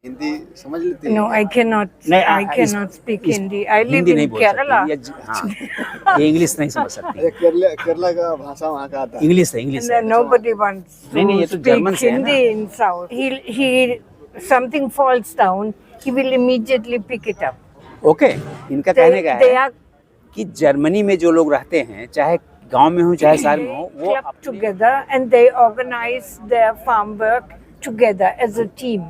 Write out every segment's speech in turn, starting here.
हिंदी समझ लेते हैं? No, I cannot. नहीं, I cannot speak Hindi. I live Hindi नहीं in बोल Kerala. सकती हाँ, ये इंग्लिश नहीं समझ सकती। अच्छा, केरला का भाषा वहाँ का आता है। इंग्लिश है, And इंग्लिश then है। nobody wants नहीं, ये to तो जर्मन speak से है ना। Hindi in South. He something falls down, he will immediately pick it up. Okay, इनका कहने का They है are कि जर्मनी में जो लोग रहते हैं, चाहे गांव में हो चाहे शहर में हो, वो clubbed together and they organize their farm work together as a team.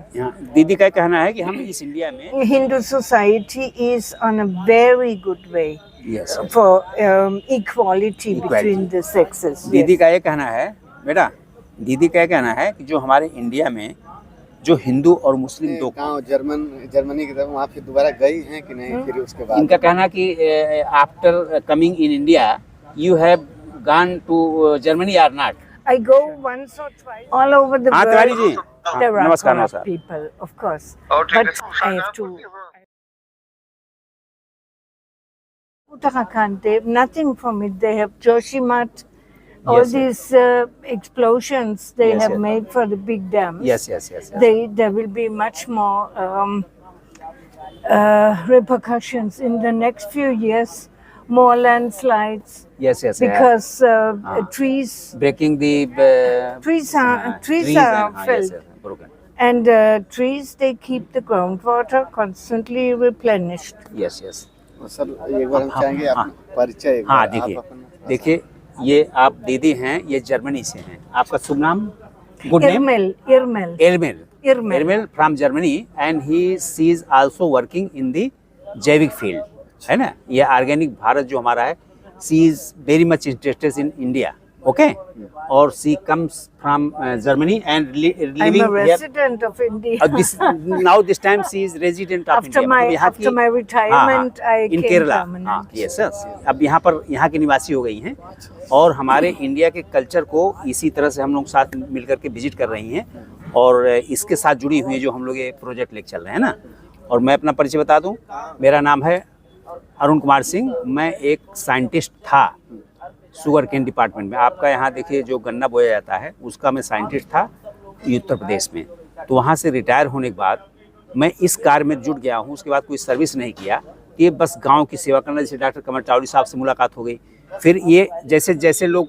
दीदी का कहना है कि हम इस इंडिया में Hindu society is on a very good way yes for equality between the sexes. दीदी Yes. का ये कहना है, बेटा दीदी का ये कहना है कि जो हमारे इंडिया में जो हिंदू और मुस्लिम दो गाँव जर्मनी की तरफ वहाँ फिर दोबारा गई हैं कि नहीं? फिर उसके बाद इनका कहना कि after coming in India you have gone to Germany or not. I go once or twice all over the हाँ तिवारी world. जी, हाँ, There are नमस्कार corrupt नमस्कार। people, of course, but I have to. Uttarakhand, they have nothing from it. They have Joshimat, all Yes, these explosions they Yes, have yes. made for the big dams. Yes yes yes There will be much more repercussions in the next few years, more landslides yes yes because trees breaking the trees are felled. Broken and trees they keep the groundwater constantly replenished. Yes yes और sir एक बार हम चाहेंगे हाँ, अपना परिचय एक हाँ बार देखिए आप अपना- देखिए ये आप दीदी हैं, ये जर्मनी से हैं। आपका शुभ नाम? Good name? Irmel. Irmel Irmel. Irmel from Germany and he is also working in the जैविक फील्ड, है ना। ये ऑर्गेनिक भारत जो हमारा है, she is very much interested in India, okay. और she comes from Germany and I'm a living resident of India. Now this time she is resident of After my retirement, I in came Kerala. permanent. Yes yes, अब यहाँ के निवासी हो गई हैं और हमारे इंडिया के कल्चर को इसी तरह से हम लोग साथ मिलकर के विजिट कर रही हैं और इसके साथ जुड़ी हुई है जो हम लोग ये प्रोजेक्ट लेके चल रहे हैं ना। और मैं अपना परिचय बता दूं, मेरा नाम है अरुण कुमार सिंह, मैं एक साइंटिस्ट था शुगर केन डिपार्टमेंट में। आपका यहाँ देखिए जो गन्ना बोया जाता है उसका मैं साइंटिस्ट था उत्तर प्रदेश में। तो वहाँ से रिटायर होने के बाद मैं इस कार्य में जुट गया हूँ। उसके बाद कोई सर्विस नहीं किया, ये बस गांव की सेवा करना। जैसे डॉक्टर कमर चावड़ी साहब से मुलाकात हो गई, फिर ये जैसे जैसे लोग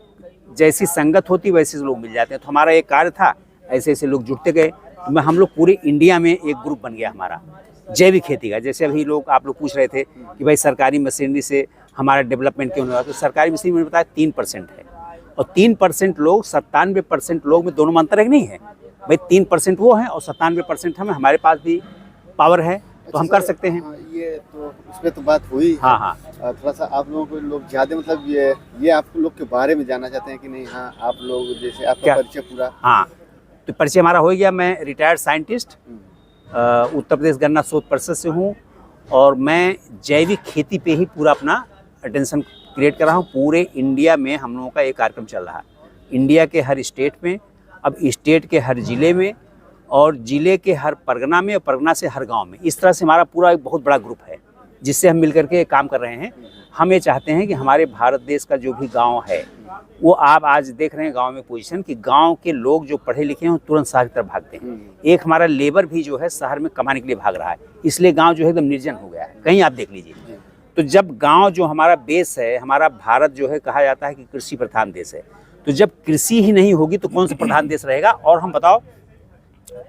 जैसी संगत होती वैसे लोग मिल जाते हैं। तो हमारा एक कार्य था, ऐसे ऐसे लोग जुड़ते गए, तो हम लोग पूरे इंडिया में एक ग्रुप बन गया हमारा जैविक खेती का। जैसे अभी लोग आप लोग पूछ रहे थे कि भाई सरकारी मशीनरी से हमारा डेवलपमेंट क्यों नहीं हुआ, तो सरकारी मशीनरी मैंने बताया 3% है और 3% लोग 97% लोग में दोनों में अंतर है कि नहीं है भाई। 3% वो हैं और 97% हमारे पास भी पावर है तो हम कर सकते हैं। हाँ, ये तो उसमें तो बात हुई। हाँ हाँ, थोड़ा सा आप लोगों को लोग ज्यादा मतलब ये आप लोग के बारे में जानना चाहते हैं कि नहीं? हाँ, आप लोग जैसे आपका क्या? परिचय पूरा। हाँ तो परिचय हमारा हो गया। मैं रिटायर्ड साइंटिस्ट उत्तर प्रदेश गन्ना शोध परिषद से हूँ और मैं जैविक खेती पे ही पूरा अपना अटेंशन क्रिएट कर रहा हूँ। पूरे इंडिया में हम लोगों का एक कार्यक्रम चल रहा है, इंडिया के हर स्टेट में, अब स्टेट के हर ज़िले में और ज़िले के हर परगना में और परगना से हर गांव में। इस तरह से हमारा पूरा एक बहुत बड़ा ग्रुप है जिससे हम मिलकर के काम कर रहे हैं। हम ये चाहते हैं कि हमारे भारत देश का जो भी गांव है वो आप आज देख रहे हैं गांव में पोजीशन कि गांव के लोग जो पढ़े लिखे हैं वो तुरंत शहर की तरफ भागते हैं। एक हमारा लेबर भी जो है शहर में कमाने के लिए भाग रहा है, इसलिए गांव जो है एकदम निर्जन हो गया है। कहीं आप देख लीजिए तो जब गांव जो हमारा बेस है, हमारा भारत जो है कहा जाता है कि कृषि प्रधान देश है, तो जब कृषि ही नहीं होगी तो कौन सा प्रधान देश रहेगा। और हम बताओ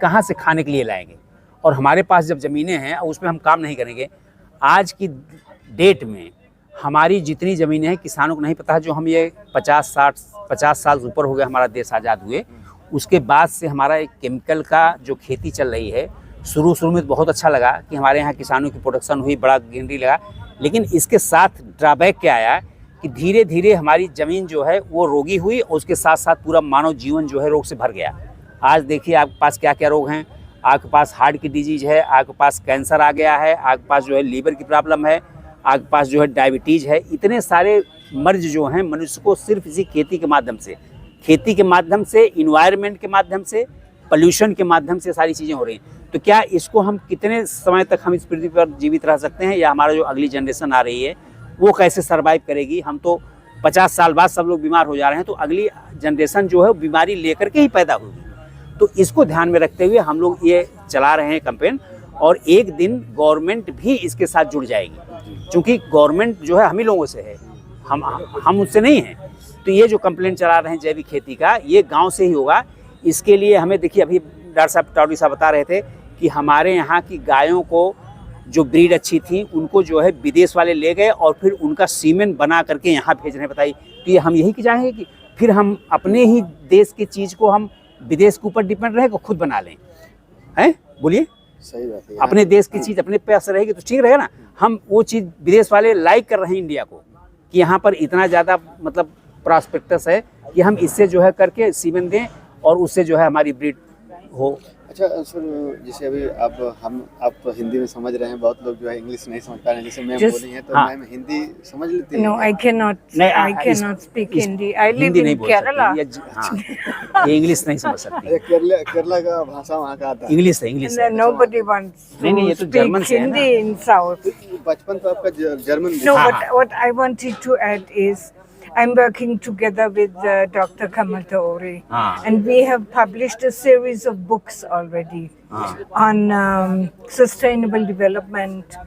कहाँ से खाने के लिए लाएंगे। और हमारे पास जब ज़मीनें हैं उसमें हम काम नहीं करेंगे। आज की डेट में हमारी जितनी ज़मीनें हैं किसानों को नहीं पता है। जो हम ये 50 साल ऊपर हो गए हमारा देश आज़ाद हुए, उसके बाद से हमारा एक केमिकल का जो खेती चल रही है, शुरू में तो बहुत अच्छा लगा कि हमारे यहाँ किसानों की प्रोडक्शन हुई, बड़ा ग्रीनरी लगा, लेकिन इसके साथ ड्रॉबैक क्या आया कि धीरे धीरे हमारी ज़मीन जो है वो रोगी हुई और उसके साथ साथ पूरा मानव जीवन जो है रोग से भर गया। आज देखिए आपके पास क्या क्या रोग हैं। आपके पास हार्ट की डिजीज़ है, आपके पास कैंसर आ गया है, आपके पास जो है लीवर की प्रॉब्लम है, आपके पास जो है डायबिटीज़ है। इतने सारे मर्ज जो हैं मनुष्य को सिर्फ इसी खेती के माध्यम से, इन्वायरमेंट के माध्यम से, पोल्यूशन के माध्यम से सारी चीज़ें हो रही हैं। तो क्या इसको हम कितने समय तक हम इस पृथ्वी पर जीवित रह सकते हैं, या हमारा जो अगली जनरेशन आ रही है वो कैसे सर्वाइव करेगी। हम तो 50 साल बाद सब लोग बीमार हो जा रहे हैं, तो अगली जनरेशन जो है बीमारी लेकर के ही पैदा होगी। तो इसको ध्यान में रखते हुए हम लोग ये चला रहे हैं कैंपेन, और एक दिन गवर्नमेंट भी इसके साथ जुड़ जाएगी, क्योंकि गवर्नमेंट जो है हम ही लोगों से है, हम उससे नहीं हैं। तो ये जो कंप्लेंट चला रहे हैं जैविक खेती का, ये गांव से ही होगा। इसके लिए हमें देखिए, अभी डॉक्टर साहब टावरी साहब बता रहे थे कि हमारे यहाँ की गायों को जो ब्रीड अच्छी थी उनको जो है विदेश वाले ले गए और फिर उनका सीमेंट बना करके यहाँ भेज रहे हैं। बताइए, तो ये हम यही चाहेंगे कि फिर हम अपने ही देश की चीज़ को हम विदेश के ऊपर डिपेंड रहे, खुद बना लें, हैं? बोलिए, सही बात है। अपने देश की चीज़ अपने पैसे रहेगी तो ठीक रहेगा ना। हम वो चीज़ विदेश वाले लाइक कर रहे हैं इंडिया को, कि यहाँ पर इतना ज़्यादा मतलब प्रॉस्पेक्टस है कि हम इससे जो है करके सीमेंट दें और उससे जो है हमारी ब्रीड हो। अच्छा सर, जैसे अभी आप हिंदी में समझ रहे हैं, बहुत लोग जो है इंग्लिश नहीं समझ पा रहे हैं, जैसे मैम बोली हैं तो हाँ। मैम हिंदी समझ लेती हैं? No, I cannot speak Hindi. I live Hindi नहीं in बोल Kerala. सकती, हाँ, ये इंग्लिश नहीं समझ सकती। अच्छा, केरला का भाषा वहाँ का आता है? इंग्लिश है, इंग्लिश है। And nobody wants नहीं, ये to तो जर्मन speak से है ना। Hindi in South. बचपन तो आपका जर्मन भी No, था। हाँ, what I wanted to add is I'm working together with Dr. Kamal Tauri, हाँ, and we have published a series of books already हाँ, on sustainable development,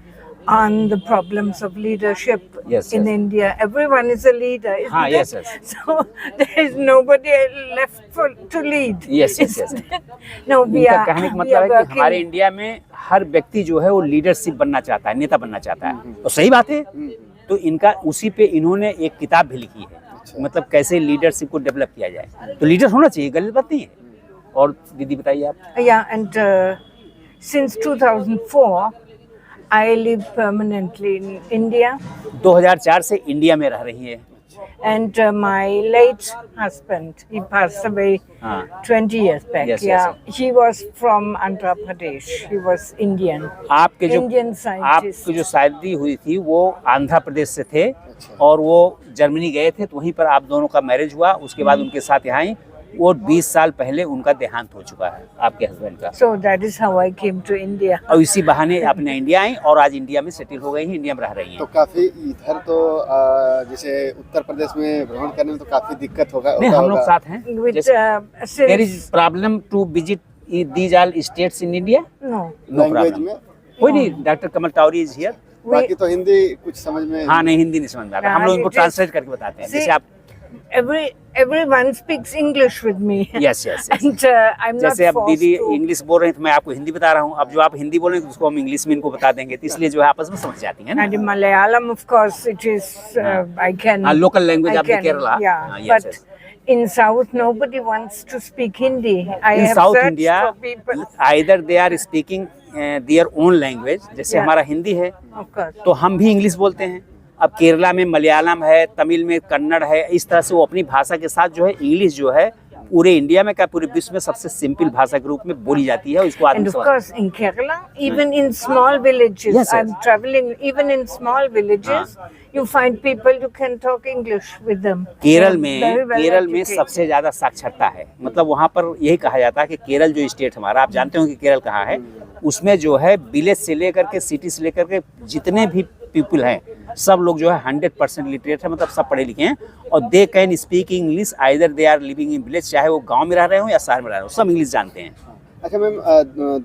on the problems of leadership Yes, in yes. India. Everyone is a leader, isn't हाँ, it? yes, yes. So there is nobody left to lead. Yes, yes, yes. isn't it? No, we इनका are. कहने का we मतलब are है कि working- हमारे India में हर व्यक्ति जो है वो लीडरशिप बनना चाहता है, नेता बनना चाहता है, तो सही बात है। तो इनका उसी पे इन्होंने एक किताब भी लिखी है, मतलब कैसे लीडरशिप को डेवलप किया जाए। तो लीडर होना चाहिए, गलत बात नहीं है। और दीदी बताइए आप। Yeah, and since 2004, I live permanently in India, 2004 से इंडिया में रह रही है। and my late husband, he passed away हाँ, 20 years back. Yes, yes, yeah, he was from Andhra Pradesh. He was Indian. आपके जो Indian scientist. आपकी जो शादी हुई थी वो आंध्र प्रदेश से थे और वो जर्मनी गए थे, तो वहीं पर आप दोनों का मैरिज हुआ। उसके बाद उनके साथ यहाँ आई। वो 20 साल पहले उनका देहांत हो चुका है आपके हस्बैंड का। So that is how I came to India. और इसी बहाने अपने इंडिया आई और आज इंडिया में सेटल हो गई हैं, इंडिया में रह रही तो हैं। काफी इधर तो जैसे उत्तर प्रदेश में भ्रमण करने में तो काफी दिक्कत होगा। नहीं, हम लोग साथ हैं। With there is since problem to visit these all states in India? no, no language problem, में, कोई नहीं। Doctor Kamal Tawari is here. बाकी तो हिंदी कुछ समझ में हाँ, नहीं, हिंदी नहीं समझ में आता, हम लोग इनको Just- ट्रांसलेट करके बताते हैं। See, जैसे आप everyone speaks English with me. Yes yes And I'm not जैसे अब forced दीदी to. इंग्लिश बोल रहे हैं तो मैं आपको हिंदी बता रहा हूँ। अब जो आप हिंदी बोल रहे हैं तो उसको हम इंग्लिश में इनको बता देंगे, तो इसलिए जो है आपस में समझ जाती है ना। And in Malayalam, of course, it is. I can. हाँ, लोकल लैंग्वेज I आपने can, केरला। Yeah, हाँ, yes, but yes. in South, nobody wants to speak Hindi. I in have south searched India for people. Either they are speaking their own language, जैसे Yeah. हमारा हिंदी है Of course. तो हम भी English बोलते हैं। अब केरला में मलयालम है, तमिल में कन्नड़ है, इस तरह से वो अपनी भाषा के साथ जो है इंग्लिश जो है पूरे इंडिया में क्या पूरे विश्व में सबसे सिंपल भाषा के रूप में बोली जाती है और इसको And आदमी of समझ। course, in Kerala, even in small villages, Yes, yes. I'm traveling. Even in small villages, you find people you can talk English with them. Kerala They're very में well केरल में educated. सबसे ज्यादा साक्षरता है। मतलब वहाँ पर यही कहा जाता है कि केरल जो स्टेट हमारा, आप जानते हो कि केरल कहाँ है, उसमें जो है विलेज से लेकर के सिटी से लेकर के जितने भी पीपल हैं सब लोग जो है 100% लिटरेट है, मतलब सब पढ़े लिखे हैं और they can speak English either they are living in village, चाहे वो गांव में रह रहे हो या शहर में रह रहे हो, सब इंग्लिश जानते हैं। अच्छा मैम,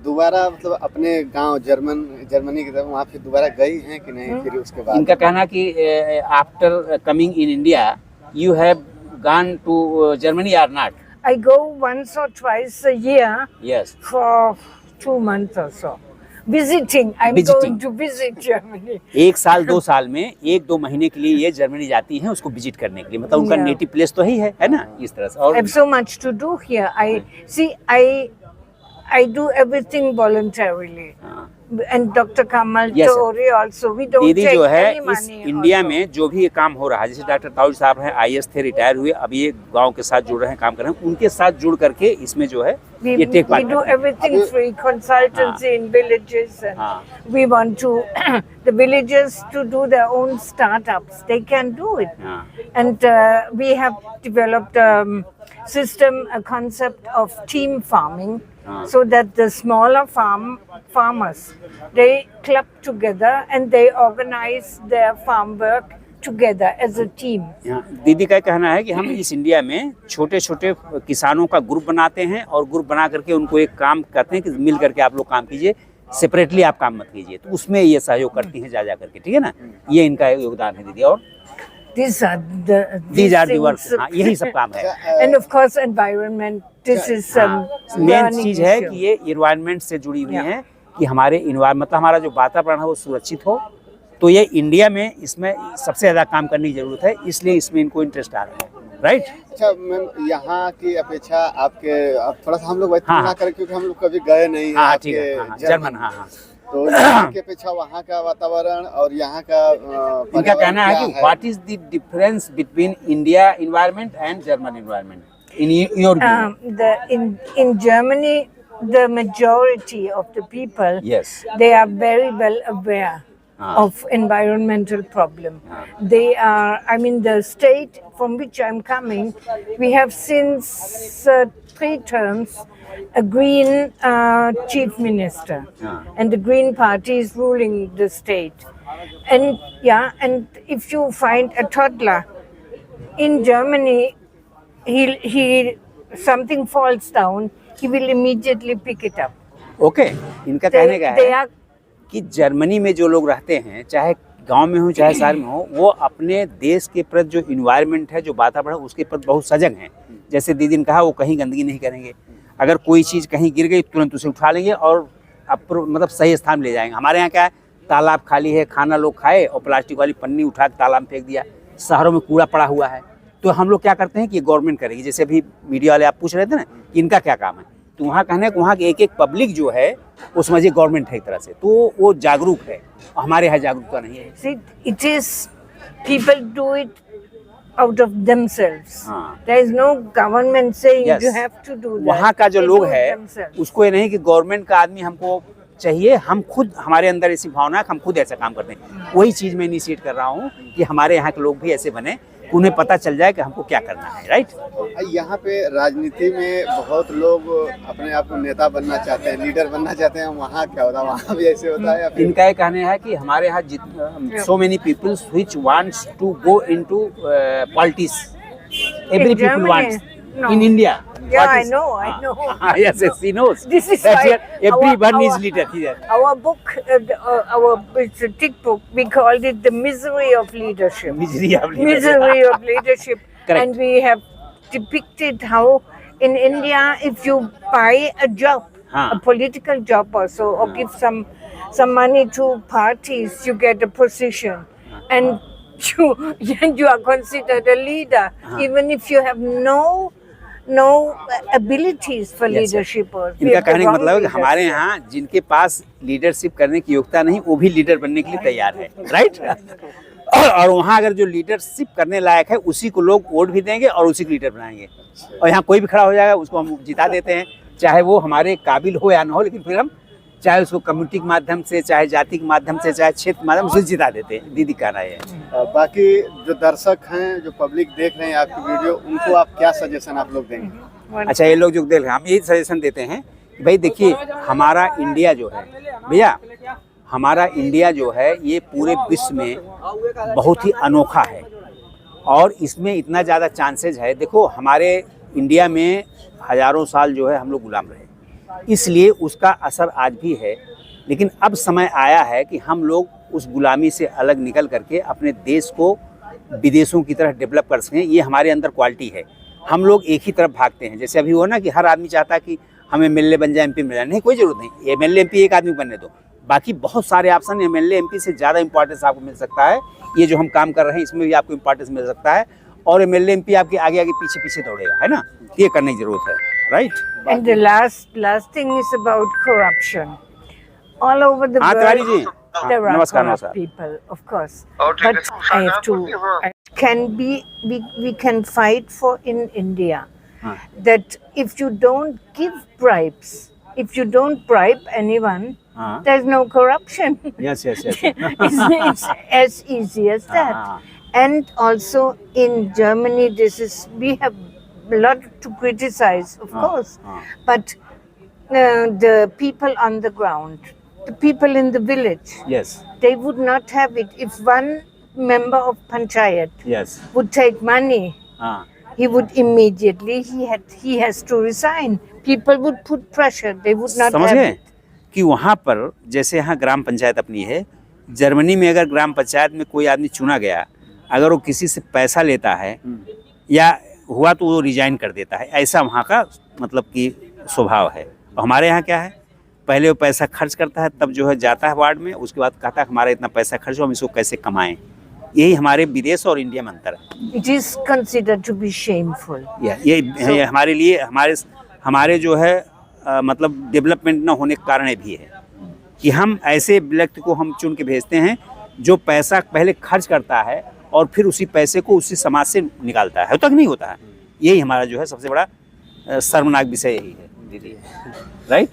दोबारा मतलब अपने गांव जर्मनी की तरफ वहाँ फिर दोबारा गई हैं कि नहीं? फिर उसके बाद इनका कहना कि after coming in India you have gone to Germany or not? I go once or twice a year यस, for 2 months or so. Visiting. I'm Visiting. going to visit Germany. 1 साल 2 साल में 1-2 महीने के लिए ये जर्मनी जाती हैं उसको विजिट करने के लिए, मतलब उनका Yeah. नेटिव प्लेस तो ही है ना, इस तरह से। I और have so much to do here. I do everything voluntarily. हाँ, And Dr. Kamal Yes, sir. Tauri also. We don't दीदी take जो है any इस money. India also. में जो भी ये काम हो रहा है, जैसे डॉक्टर ताउरी साहब हैं, IAS थे, रिटायर हुए, अब ये गांव के साथ जुड़ रहे हैं, काम कर रहे हैं, उनके साथ जुड़ करके इसमें जो है We, ये टेक we पार्ट do करते हैं। everything free, consultancy in villages, and हाँ। we want to the villagers to do their own startups. They can do it, हाँ, and we have developed a system, a concept of team farming, हाँ। so that the smaller farmers they club together and they organize their farm work together as a team. दीदी का कहना है कि हम इस India में छोटे छोटे किसानों का ग्रुप बनाते हैं और ग्रुप बना करके उनको एक काम कहते हैं कि मिल करके आप लोग काम कीजिए, सेपरेटली आप काम मत कीजिए। तो उसमें ये सहयोग करती हैं जा करके, ठीक है ना। ये इनका योगदान है दीदी। और These are the वर्क, यही सब काम है। And of course environment, this is some main चीज है कि ये इन्वायरमेंट से जुड़ी हुई है कि हमारे मतलब हमारा जो वातावरण है वो सुरक्षित हो। तो ये इंडिया में इसमें सबसे ज़्यादा काम करने की जरूरत है, इसलिए इसमें इनको इंटरेस्ट आ रहा है, राइट। अच्छा मैम, यहाँ की अपेक्षा आपके आप थोड़ा सा हम लोग ना करें क्योंकि हम लोग कभी गए नहीं हैं। हाँ ठीक है, जर्मन। हाँ तो यहाँ की अपेक्षा वहाँ का वातावरण और यहाँ का इनका कहना है कि what is the difference between India environment and German environment in your view? In Germany, the majority of the people, yes, they are very well aware of environmental problem. They are, I mean, the state from which I'm coming, we have since 3 terms a green chief minister, and the Green Party is ruling the state. And if you find a toddler in Germany, he something falls down, he will immediately pick it up. Okay, इनका कहने का है कि Germany में जो लोग रहते हैं, चाहे गांव में हो चाहे शहर में हो, वो अपने देश के प्रति जो इन्वायरमेंट है, जो वातावरण, उसके प्रति बहुत सजग हैं। जैसे दीदी ने कहा, वो कहीं गंदगी नहीं करेंगे। अगर कोई चीज़ कहीं गिर गई तुरंत उसे उठा लेंगे और मतलब सही स्थान में ले जाएंगे। हमारे यहाँ क्या है, तालाब खाली है, खाना लोग खाए और प्लास्टिक वाली पन्नी उठा के तालाब में फेंक दिया। शहरों में कूड़ा पड़ा हुआ है, तो हम लोग क्या करते हैं कि ये गवर्नमेंट करेगी। जैसे अभी मीडिया वाले आप पूछ रहे थे ना, इनका क्या काम है, तो वहाँ कहना है कि वहाँ की एक पब्लिक जो है वो समझिए गवर्नमेंट है एक तरह से, तो वो जागरूक है। हमारे यहाँ जागरूकता नहीं है। See, it is people do it out of themselves. There is no government saying Yes. you have to do that. वहाँ का जो They लोग do it है themselves. उसको ये नहीं कि गवर्नमेंट का आदमी हमको चाहिए, हम खुद, हमारे अंदर ऐसी भावना है कि हम खुद ऐसा काम करते हैं। वही चीज़ मैं इनिशिएट कर रहा हूँ कि हमारे यहाँ के लोग भी ऐसे बने, उन्हें पता चल जाए कि हमको क्या करना है, राइट। यहाँ पे राजनीति में बहुत लोग अपने आप को नेता बनना चाहते हैं, लीडर बनना चाहते हैं। वहाँ क्या होता है, वहाँ भी ऐसे होता है या फिर? इनका ये कहना है कि हमारे यहाँ so many peoples which wants to go into politics, every people wants in India. Yeah, I know. Yes, he knows. This is That's why here, everyone is leader here. Our book, it's a thick book. We called it The Misery of Leadership. Misery of leadership. Misery of Leadership. Correct. And we have depicted how in India, if you buy a job, a political job also, or give some money to parties, you get a position, and you are considered a leader, even if you have no abilities for leadership. Or इनका कहने का मतलब है कि हमारे यहाँ जिनके पास leadership करने की योग्यता नहीं, वो भी लीडर बनने के लिए तैयार है, राइट। और वहाँ अगर जो लीडरशिप करने लायक है उसी को लोग वोट भी देंगे और उसी को लीडर बनाएंगे। और यहाँ कोई भी खड़ा हो जाएगा उसको हम जिता देते हैं, चाहे वो हमारे काबिल हो या ना हो, लेकिन फिर हम चाहे उसको कम्युनिटी के माध्यम से, चाहे जाति के माध्यम से, चाहे क्षेत्र के माध्यम से जिता देते हैं। दीदी कहना है। बाकी जो दर्शक हैं, जो पब्लिक देख रहे हैं आपकी वीडियो, उनको आप क्या सजेशन आप लोग देंगे? अच्छा, ये लोग जो देख रहे हैं, हम यही सजेशन देते हैं कि भाई देखिए, हमारा इंडिया जो है भैया, हमारा इंडिया जो है ये पूरे विश्व में बहुत ही अनोखा है और इसमें इतना ज़्यादा चांसेस है। देखो, हमारे इंडिया में हज़ारों साल जो है हम लोग गुलाम रहे, इसलिए उसका असर आज भी है। लेकिन अब समय आया है कि हम लोग उस गुलामी से अलग निकल करके अपने देश को विदेशों की तरह डेवलप कर सकें। ये हमारे अंदर क्वालिटी है। हम लोग एक ही तरफ भागते हैं। जैसे अभी हो ना कि हर आदमी चाहता है कि हमें एमएलए बन जाए, एमपी बन जाए। नहीं, कोई ज़रूरत नहीं। एमएलए एमपी एक आदमी बनने दो, बाकी बहुत सारे ऑप्शन एमएलए एमपी से ज़्यादा इंपॉर्टेंस आपको मिल सकता है। ये जो हम काम कर रहे हैं इसमें भी आपको इंपॉर्टेंस मिल सकता है और एमएलए एमपी आपके आगे आगे पीछे पीछे दौड़ेगा, है ना। ये करने की जरूरत है, right. And the last thing is about corruption. All over the world, there are corrupt people, of course. But I have to. We can fight for in India that if you don't give bribes, if you don't bribe anyone, there's no corruption. Yes. It's as easy as that. And also in Germany, we have a lot to criticize, of course, but the people on the ground, the people in the village, yes, they would not have it. If one member of panchayat Yes. would take money, हाँ. he would immediately he has to resign. People would put pressure. They would not समझ have गए it. कि वहाँ पर जैसे यहाँ ग्राम पंचायत अपनी है, जर्मनी में अगर ग्राम पंचायत में कोई आदमी चुना गया, अगर वो किसी से पैसा लेता है या हुआ तो वो रिजाइन कर देता है, ऐसा वहाँ का मतलब कि स्वभाव है। और हमारे यहाँ क्या है, पहले वो पैसा खर्च करता है, तब जो है जाता है वार्ड में, उसके बाद कहता है हमारा इतना पैसा खर्च हो, हम इसको कैसे कमाएं। यही हमारे विदेश और इंडिया में अंतर है। It is considered to be shameful. ये हमारे लिए हमारे जो है मतलब डेवलपमेंट ना होने के कारण भी है कि हम ऐसे व्यक्ति को हम चुन के भेजते हैं जो पैसा पहले खर्च करता है और फिर उसी पैसे को उसी समाज से निकालता है, तक नहीं होता है। यही हमारा जो है सबसे बड़ा शर्मनाक विषय यही है दीदी, राइट।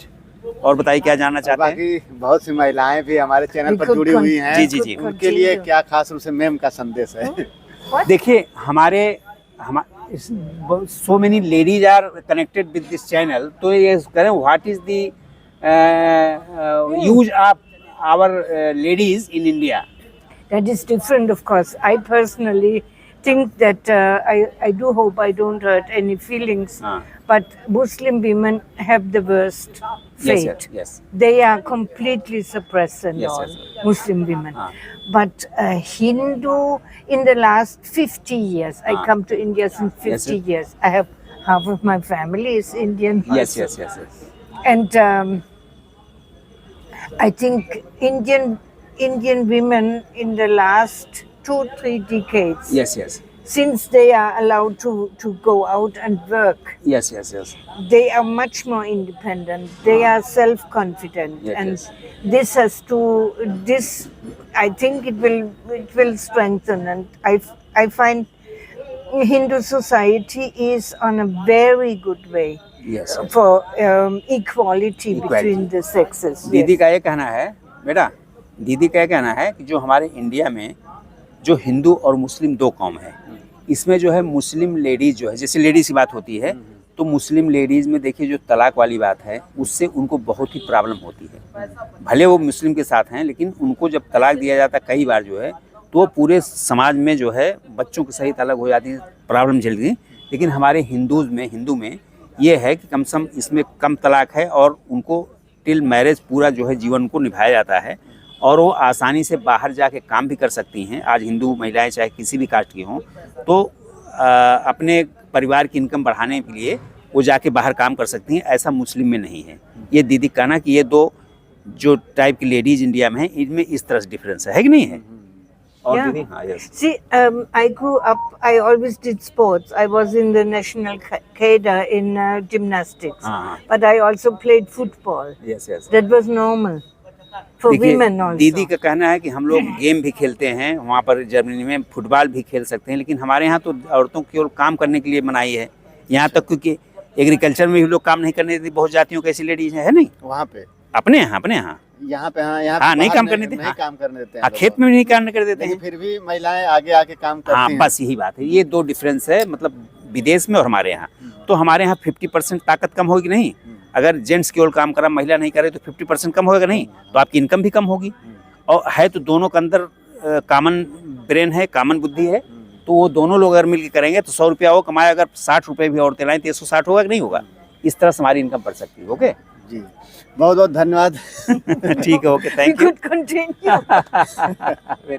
और बताइए क्या जानना चाहते हैं। बाकी बहुत सी महिलाएं भी हमारे चैनल पर जुड़ी हुई हैं। जी, जी, जी। उनके लिए क्या खास रूप से मैम का संदेश है? देखिए so many ladies are connected with this channel, तो ये करें what is the use of our ladies in India? That is different, of course. I personally think that I do hope I don't hurt any feelings, but Muslim women have the worst fate. Yes. They are completely suppressed and Yes, all, yes. Muslim women. But Hindu, in the last 50 years, I come to India since 50 Yes, years. I have half of my family is Indian. Yes. also. And I think Indian women in the last 2-3 decades, Yes. since they are allowed to go out and work, Yes. they are much more independent. They are self-confident, Yes, and yes. this I think it will strengthen. And I find Hindu society is on a very good way Yes. for equality between the sexes. दीदी Yes. का ये कहना है, बेटा दीदी का ये कहना है कि जो हमारे इंडिया में जो हिंदू और मुस्लिम दो कौम है, इसमें जो है मुस्लिम लेडीज़ जो है, जैसे लेडीज़ की बात होती है तो मुस्लिम लेडीज़ में देखिए जो तलाक वाली बात है उससे उनको बहुत ही प्रॉब्लम होती है। भले वो मुस्लिम के साथ हैं लेकिन उनको जब तलाक दिया जाता है कई बार जो है तो पूरे समाज में जो है बच्चों की सही अलग हो जाती है, प्रॉब्लम झेलती है। लेकिन हमारे हिंदू में ये है कि कम से कम इसमें कम तलाक है और उनको टिल मैरिज पूरा जो है जीवन को निभाया जाता है और वो आसानी से बाहर जाके काम भी कर सकती हैं। आज हिंदू महिलाएं चाहे किसी भी कास्ट की हों तो अपने परिवार की इनकम बढ़ाने के लिए वो जाके बाहर काम कर सकती हैं, ऐसा मुस्लिम में नहीं है। ये दीदी कहना कि ये दो जो टाइप की लेडीज़ इंडिया में हैं इनमें इस तरह से डिफरेंस है कि नहीं है। और Yeah. दीदी हाँ yes See, I grew up, I always did sports. I was in the national cadre in gymnastics, but I also played football. Yes That was normal for women also. दीदी का कहना है कि हम लोग गेम भी खेलते हैं, वहाँ पर जर्मनी में फुटबॉल भी खेल सकते हैं, लेकिन हमारे यहाँ तो औरतों केवल काम करने के लिए मनाही है। यहाँ तक क्योंकि एग्रीकल्चर में भी लोग काम नहीं करने देते, बहुत जातियों की ऐसी लेडीज है नहीं वहाँ पे अपने यहाँ यहाँ पे यहाँ हाँ, नहीं बाहर काम करने देते, नहीं हाँ। काम करने देते हैं हाँ, लोग। खेत में भी नहीं काम कर देते लेकिन हैं। फिर भी महिलाएं आगे आके काम करती हाँ हैं। बस यही बात है, ये दो डिफरेंस है मतलब विदेश में और हमारे यहाँ। तो हमारे यहाँ 50% ताकत कम होगी नहीं, अगर जेंट्स केवल काम करा महिला नहीं करे तो 50% कम होगा नहीं, तो आपकी इनकम भी कम होगी। और है तो दोनों के अंदर कॉमन ब्रेन है, कॉमन बुद्धि है, तो वो दोनों लोग अगर मिलकर करेंगे तो 100 रुपया वो कमाए, अगर 60 रुपये भी औरतें लाएं तो 160 होगा कि नहीं होगा। इस तरह से हमारी इनकम बढ़ सकती है। ओके जी, बहुत बहुत धन्यवाद। ठीक है, okay, We thank you. could continue. Very